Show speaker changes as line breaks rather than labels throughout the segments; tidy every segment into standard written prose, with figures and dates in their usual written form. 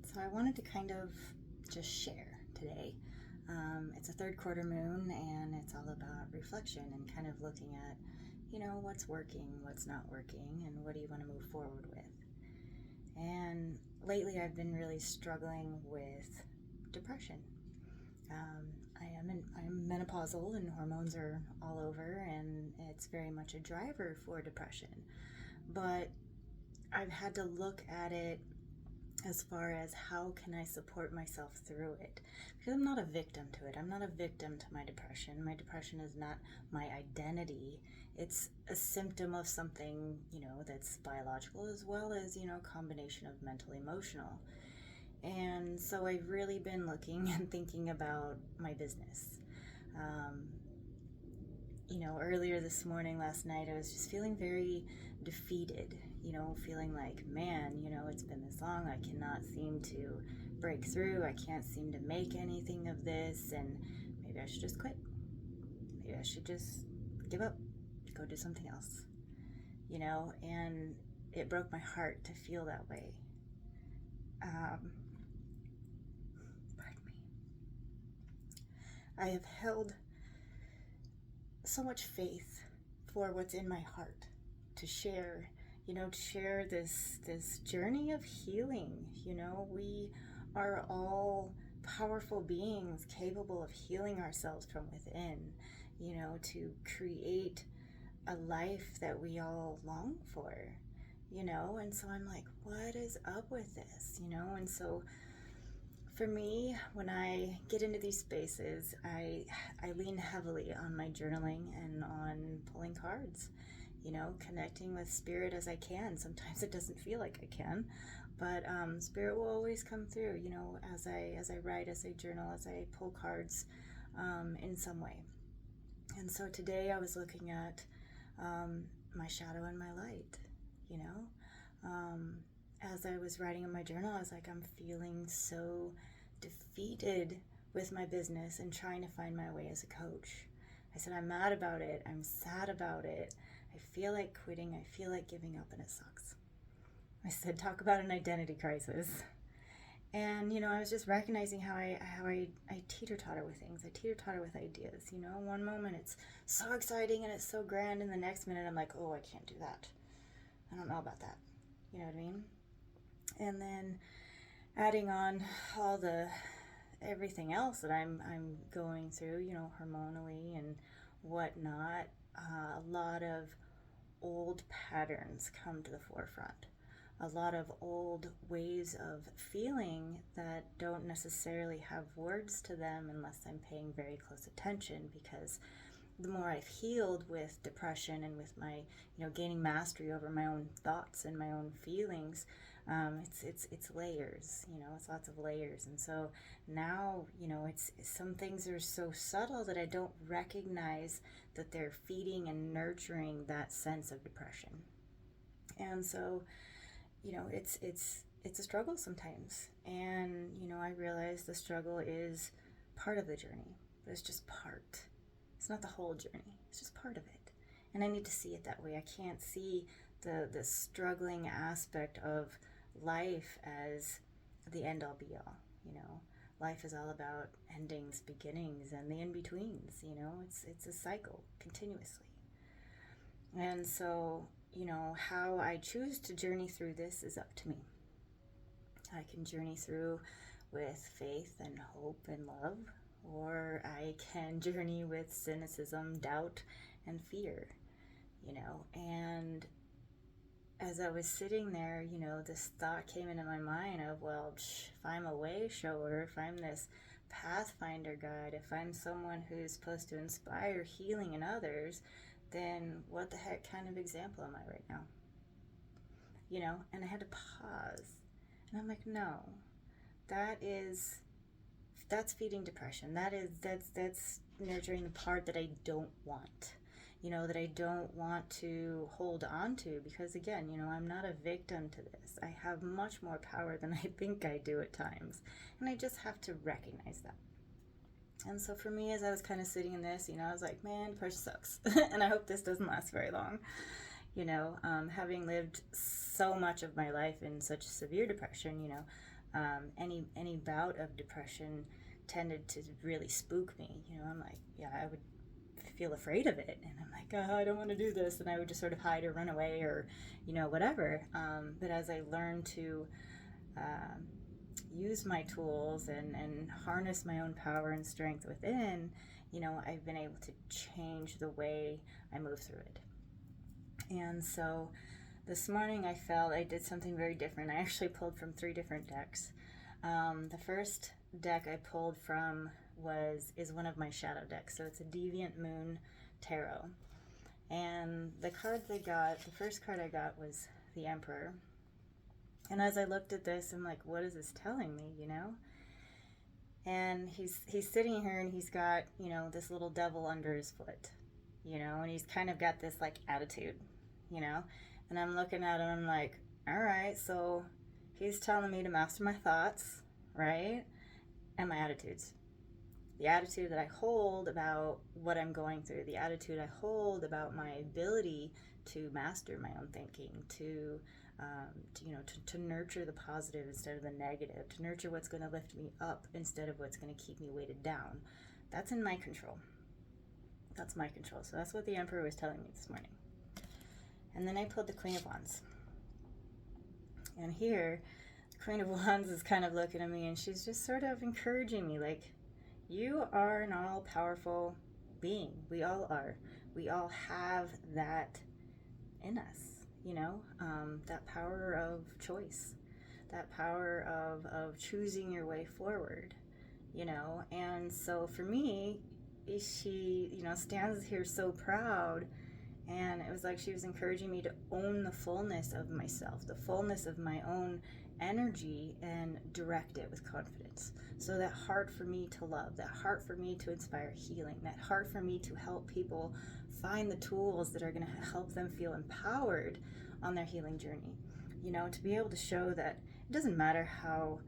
So I wanted to kind of just share today. It's a third quarter moon, and it's all about reflection and kind of looking at, what's working, what's not working, and what do you want to move forward with. And lately I've been really struggling with depression. I'm menopausal, and hormones are all over, and it's very much a driver for depression. But I've had to look at it as far as how can I support myself through it, because I'm not a victim to it. I'm not a victim to my depression. My depression is not my identity. It's a symptom of something, that's biological, as well as, a combination of mental, emotional. And so I've really been looking and thinking about my business. Earlier this morning, last night, I was just feeling very defeated, feeling like, man, it's been this long. I cannot seem to break through. I can't seem to make anything of this, and maybe I should just quit. Maybe I should just give up, go do something else, and it broke my heart to feel that way. Pardon me. I have held so much faith for what's in my heart to share, to share this journey of healing. We are all powerful beings capable of healing ourselves from within, to create a life that we all long for, and so I'm like, what is up with this, and so for me, when I get into these spaces, I lean heavily on my journaling and on pulling cards, connecting with spirit as I can. Sometimes it doesn't feel like I can, but spirit will always come through, as I write, as I journal, as I pull cards in some way. And so today I was looking at my shadow and my light, as I was writing in my journal. I was like, I'm feeling so defeated with my business and trying to find my way as a coach. I said, I'm mad about it. I'm sad about it. I feel like quitting. I feel like giving up, and it sucks. I said, talk about an identity crisis. And, I was just recognizing how I teeter-totter with things. I teeter-totter with ideas. One moment it's so exciting and it's so grand, and the next minute I'm like, oh, I can't do that. I don't know about that. You know what I mean? And then adding on all the everything else that I'm going through, hormonally and whatnot, a lot of old patterns come to the forefront. A lot of old ways of feeling that don't necessarily have words to them unless I'm paying very close attention, because the more I've healed with depression and with my, gaining mastery over my own thoughts and my own feelings, it's layers, it's lots of layers. And so now, it's some things are so subtle that I don't recognize that they're feeding and nurturing that sense of depression. And so, it's a struggle sometimes. And, I realize the struggle is part of the journey, but it's just part. It's not the whole journey. It's just part of it. And I need to see it that way. I can't see the struggling aspect of life as the end all be all. Life is all about endings, beginnings, and the in-betweens. It's a cycle continuously. And so, how I choose to journey through this is up to me. I can journey through with faith and hope and love, or I can journey with cynicism, doubt, and fear, and as I was sitting there, this thought came into my mind of, well, if I'm a way shower, if I'm this pathfinder guide, if I'm someone who's supposed to inspire healing in others, then what the heck kind of example am I right now? And I had to pause, and I'm like, no, that's feeding depression. That's nurturing the part that I don't want, that I don't want to hold on to, because again, I'm not a victim to this. I have much more power than I think I do at times, and I just have to recognize that. And so for me, as I was kind of sitting in this, I was like, man, depression sucks. And I hope this doesn't last very long. Having lived so much of my life in such severe depression, Any bout of depression tended to really spook me. I'm like, yeah, I would feel afraid of it, and I'm like, oh, I don't want to do this, and I would just sort of hide or run away or whatever. But as I learned to use my tools and harness my own power and strength within, I've been able to change the way I move through it. And so this morning I did something very different. I actually pulled from 3 different decks. The first deck I pulled from is one of my shadow decks. So it's a Deviant Moon Tarot. And the first card I got was the Emperor. And as I looked at this, I'm like, what is this telling me, And he's sitting here, and he's got, this little devil under his foot, and he's kind of got this like attitude, and I'm looking at him, I'm like, all right, so he's telling me to master my thoughts, right? And my attitudes. The attitude that I hold about what I'm going through, the attitude I hold about my ability to master my own thinking, to nurture the positive instead of the negative, to nurture what's going to lift me up instead of what's going to keep me weighted down. That's in my control. That's my control. So that's what the Emperor was telling me this morning. And then I pulled the Queen of Wands. And here, the Queen of Wands is kind of looking at me, and she's just sort of encouraging me, like, you are an all-powerful being. We all are. We all have that in us. That power of choice, that power of choosing your way forward, and so for me, she, stands here so proud, and it was like she was encouraging me to own the fullness of myself, the fullness of my own energy, and direct it with confidence. So that heart for me to love, that heart for me to inspire healing, that heart for me to help people find the tools that are going to help them feel empowered on their healing journey. To be able to show that it doesn't matter how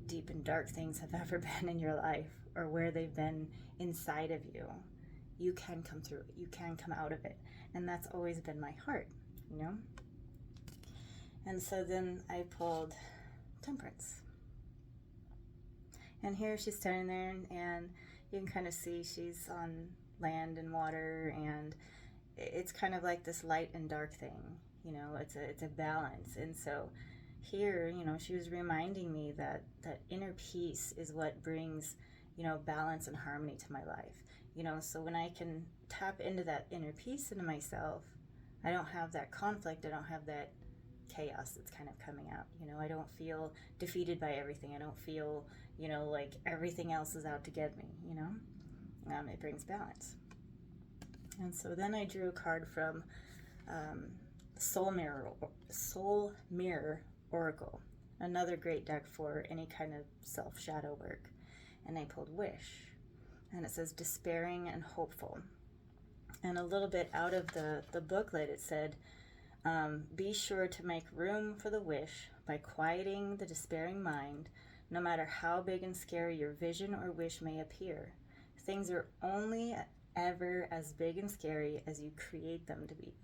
deep and dark things have ever been in your life or where they've been inside of you, you can come through it, you can come out of it. And that's always been my heart, And so then I pulled Temperance. And here she's standing there, and you can kind of see she's on land and water, and it's kind of like this light and dark thing. It's a balance. And so here, she was reminding me that inner peace is what brings, balance and harmony to my life. So when I can tap into that inner peace into myself, I don't have that conflict, I don't have that chaos that's kind of coming out. I don't feel defeated by everything. I don't feel, like everything else is out to get me, It brings balance. And so then I drew a card from Soul Mirror Oracle, another great deck for any kind of self-shadow work. And I pulled Wish, and it says despairing and hopeful. And a little bit out of the booklet, it said, be sure to make room for the wish by quieting the despairing mind, no matter how big and scary your vision or wish may appear. Things are only ever as big and scary as you create them to be.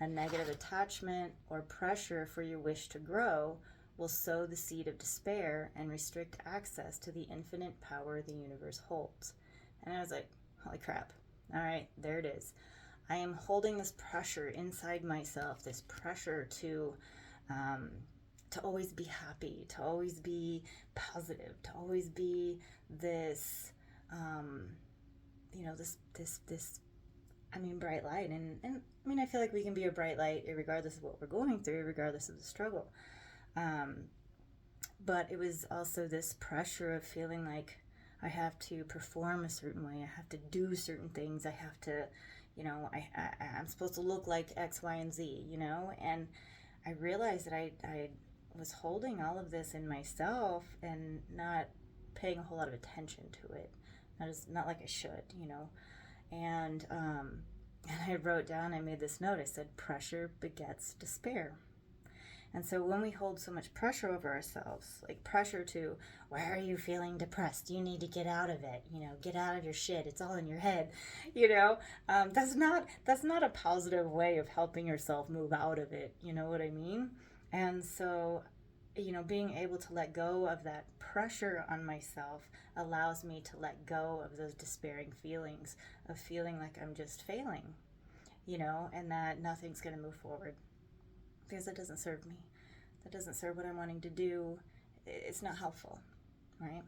A negative attachment or pressure for your wish to grow will sow the seed of despair and restrict access to the infinite power the universe holds. And I was like, holy crap. All right, there it is. I am holding this pressure inside myself, this pressure to always be happy, to always be positive, to always be this, bright light. And I feel like we can be a bright light regardless of what we're going through, regardless of the struggle. But it was also this pressure of feeling like I have to perform a certain way. I have to do certain things. I have to, I'm supposed to look like X, Y, and Z, and I realized that I was holding all of this in myself and not paying a whole lot of attention to it. Not like I should, and I wrote down, I made this note, I said, pressure begets despair. And so when we hold so much pressure over ourselves, like pressure to, why are you feeling depressed? You need to get out of it, get out of your shit. It's all in your head, that's not a positive way of helping yourself move out of it. You know what I mean? And so being able to let go of that pressure on myself allows me to let go of those despairing feelings of feeling like I'm just failing, and that nothing's going to move forward because that doesn't serve me. That doesn't serve what I'm wanting to do. It's not helpful, right?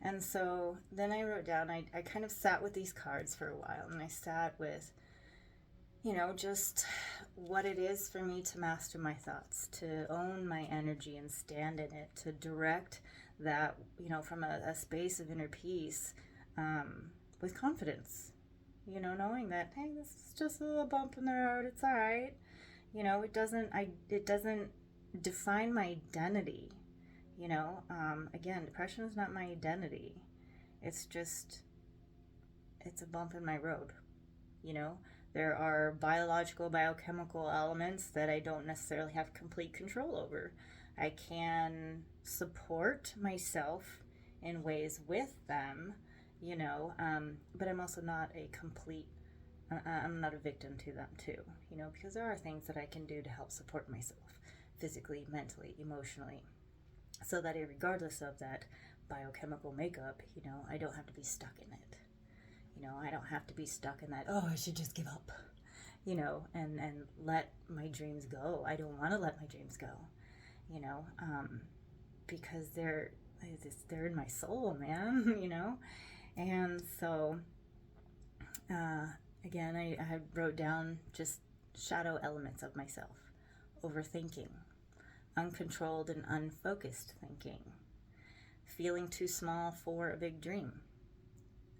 And so then I wrote down, I kind of sat with these cards for a while, and I sat with, just what it is for me to master my thoughts, to own my energy and stand in it, to direct that, from a space of inner peace, with confidence, knowing that, hey, this is just a little bump in the road, it's all right. It doesn't define my identity. Again, depression is not my identity. It's a bump in my road. There are biological, biochemical elements that I don't necessarily have complete control over. I can support myself in ways with them, but I'm also not I'm not a victim to them too, because there are things that I can do to help support myself physically, mentally, emotionally, so that regardless of that biochemical makeup, I don't have to be stuck in it. I don't have to be stuck in that, I should just give up, and let my dreams go. I don't want to let my dreams go, because they're in my soul, man, And so, again, I wrote down just shadow elements of myself: overthinking, uncontrolled and unfocused thinking, feeling too small for a big dream,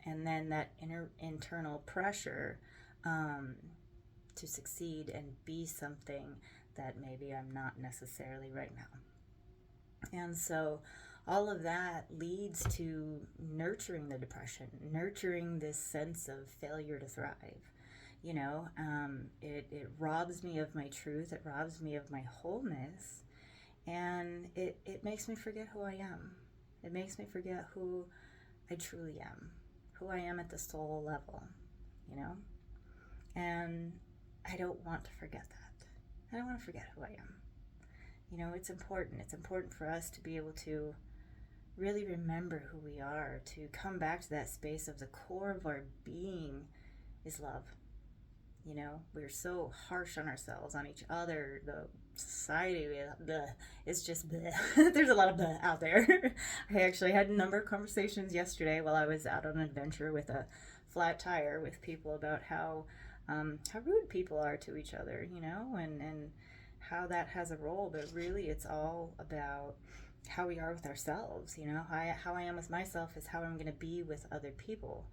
and then that internal pressure to succeed and be something that maybe I'm not necessarily right now. And so all of that leads to nurturing the depression, nurturing this sense of failure to thrive. It robs me of my truth, it robs me of my wholeness, and it makes me forget who I am. It makes me forget who I truly am, who I am at the soul level, and I don't want to forget that. I don't want to forget who I am. It's important. It's important for us to be able to really remember who we are, to come back to that space of the core of our being is love. We're so harsh on ourselves, on each other, the society, it's just there's a lot of out there. I actually had a number of conversations yesterday while I was out on an adventure with a flat tire with people about how rude people are to each other, and how that has a role, but really it's all about how we are with ourselves. How I am with myself is how I'm going to be with other people,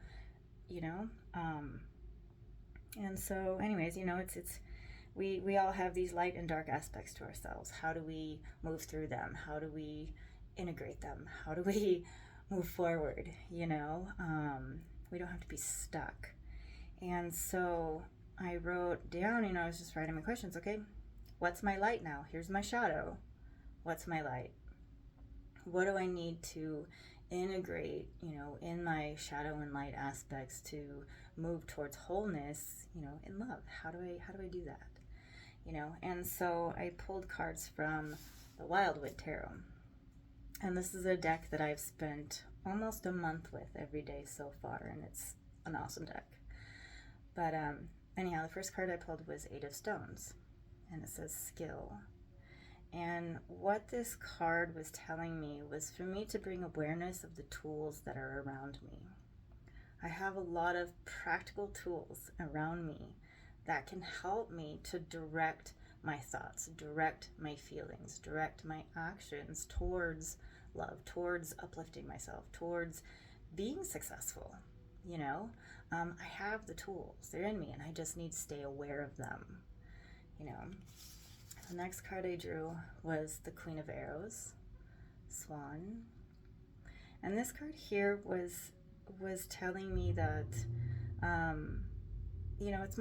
and so anyways, it's we all have these light and dark aspects to ourselves. How do we move through them? How do we integrate them? How do we move forward? We don't have to be stuck. And so I wrote down, I was just writing my questions. Okay, what's my light now? Here's my shadow. What's my light? What do I need to integrate, in my shadow and light aspects to move towards wholeness, in love? How do I do that? And so I pulled cards from the Wildwood Tarot. And this is a deck that I've spent almost a month with every day so far, and it's an awesome deck. But anyhow, the first card I pulled was Eight of Stones, and it says skill. And what this card was telling me was for me to bring awareness of the tools that are around me. I have a lot of practical tools around me that can help me to direct my thoughts, direct my feelings, direct my actions towards love, towards uplifting myself, towards being successful. I have the tools, they're in me, and I just need to stay aware of them. The next card I drew was the Queen of Arrows, Swan. And this card here was telling me that, it's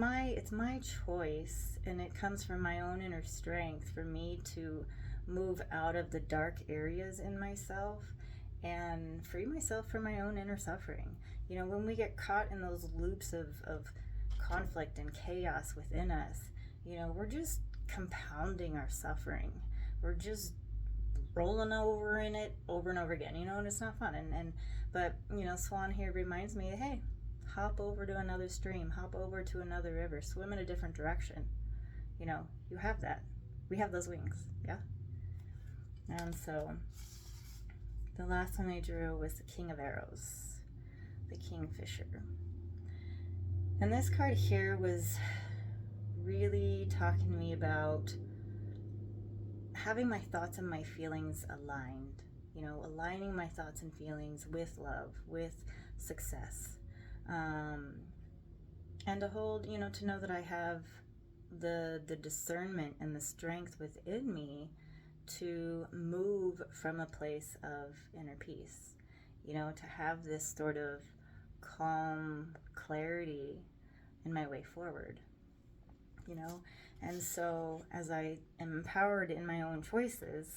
my choice, and it comes from my own inner strength for me to move out of the dark areas in myself and free myself from my own inner suffering. When we get caught in those loops of conflict and chaos within us, we're just compounding our suffering. We're just rolling over in it over and over again, and it's not fun. But Swan here reminds me, hey, hop over to another stream, hop over to another river, swim in a different direction. You have that. We have those wings, yeah? And so the last one I drew was the King of Arrows, the Kingfisher. And this card here was really talking to me about having my thoughts and my feelings aligned, aligning my thoughts and feelings with love, with success. And to hold, to know that I have the discernment and the strength within me to move from a place of inner peace, to have this sort of calm clarity in my way forward, and so as I am empowered in my own choices,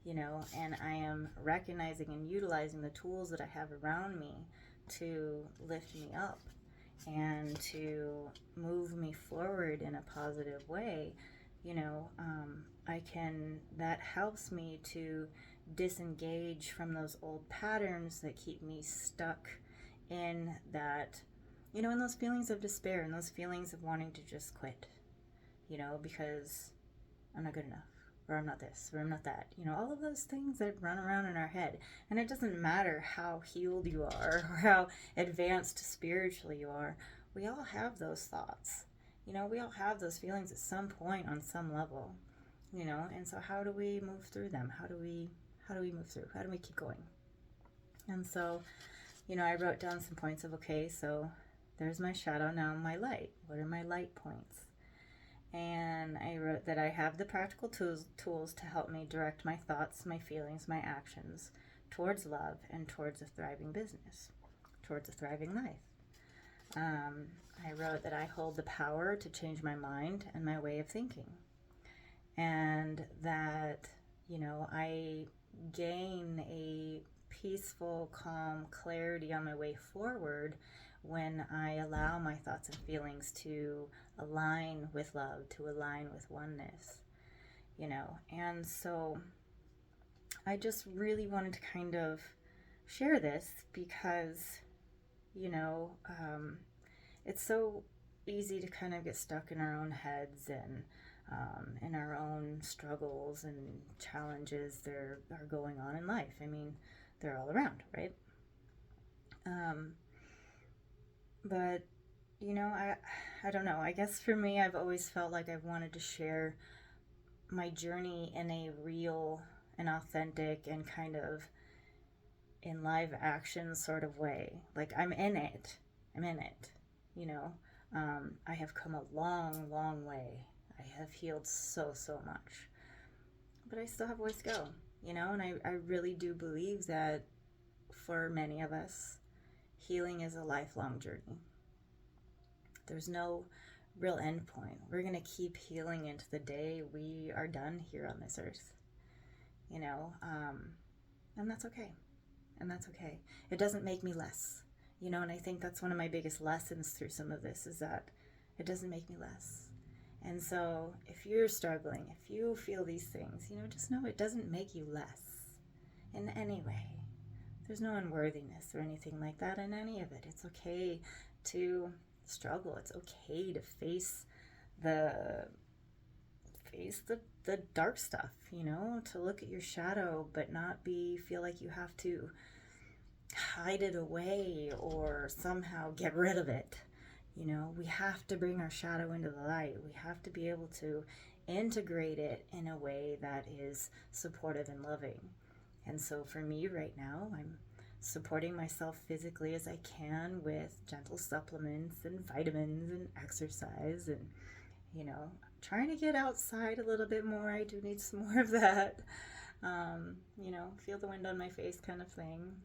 and I am recognizing and utilizing the tools that I have around me to lift me up and to move me forward in a positive way, that helps me to disengage from those old patterns that keep me stuck in that, in those feelings of despair and those feelings of wanting to just quit, because I'm not good enough, or I'm not this, or I'm not that, all of those things that run around in our head. And it doesn't matter how healed you are or how advanced spiritually you are, we all have those thoughts, we all have those feelings at some point on some level, and so how do we move through them? How do we move through? How do we keep going? And so, I wrote down some points of, okay, so there's my shadow, now my light. What are my light points? And I wrote that I have the practical tools to help me direct my thoughts, my feelings, my actions towards love and towards a thriving business, towards a thriving life. I wrote that I hold the power to change my mind and my way of thinking. And that, I gain a peaceful, calm clarity on my way forward when I allow my thoughts and feelings to align with love, to align with oneness, and so I just really wanted to kind of share this because, it's so easy to kind of get stuck in our own heads and in our own struggles and challenges that are going on in life. I mean, they're all around, right? But, I don't know. I guess for me, I've always felt like I've wanted to share my journey in a real and authentic and kind of in live action sort of way. Like, I'm in it, I have come a long, long way. I have healed so much. But I still have ways to go, and I really do believe that for many of us, healing is a lifelong journey. There's no real end point. We're going to keep healing into the day we are done here on this earth, and that's okay. It doesn't make me less, and I think that's one of my biggest lessons through some of this is that it doesn't make me less. And so if you're struggling, if you feel these things, just know it doesn't make you less in any way. There's no unworthiness or anything like that in any of it. It's okay to struggle. It's okay to face the dark stuff, to look at your shadow but not feel like you have to hide it away or somehow get rid of it. We have to bring our shadow into the light. We have to be able to integrate it in a way that is supportive and loving. And so for me right now, I'm supporting myself physically as I can with gentle supplements and vitamins and exercise and, trying to get outside a little bit more. I do need some more of that. Feel the wind on my face kind of thing.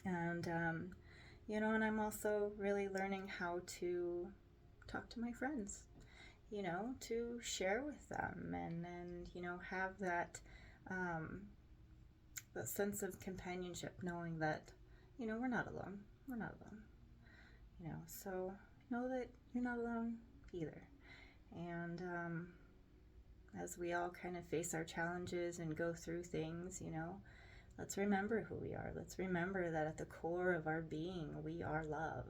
And, and I'm also really learning how to talk to my friends, to share with them and have that, that sense of companionship, knowing that, we're not alone. So know that you're not alone either. And as we all kind of face our challenges and go through things, let's remember who we are. Let's remember that at the core of our being, we are love,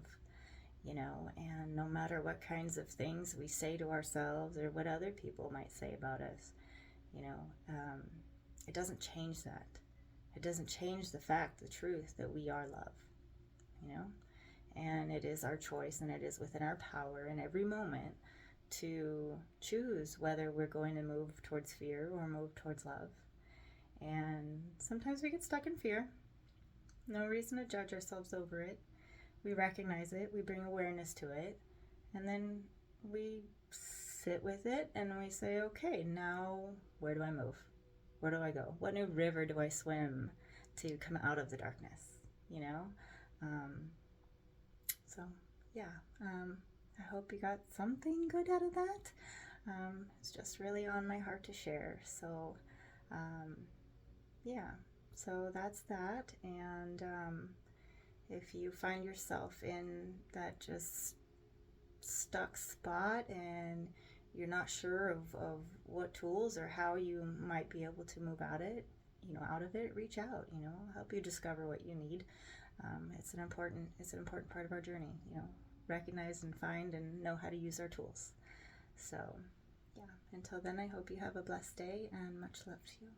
and no matter what kinds of things we say to ourselves or what other people might say about us, it doesn't change that. It doesn't change the fact, the truth that we are love, and it is our choice, and it is within our power in every moment to choose whether we're going to move towards fear or move towards love. And sometimes we get stuck in fear. No reason to judge ourselves over it. We recognize it, we bring awareness to it, and then we sit with it and we say, okay, now where do I move? Where do I go? What new river do I swim to come out of the darkness? So yeah, I hope you got something good out of that. It's just really on my heart to share. So yeah, so that's that. And if you find yourself in that just stuck spot and you're not sure of what tools or how you might be able to move out of it, reach out, help you discover what you need. It's an important part of our journey, recognize and find and know how to use our tools. So yeah, until then, I hope you have a blessed day and much love to you.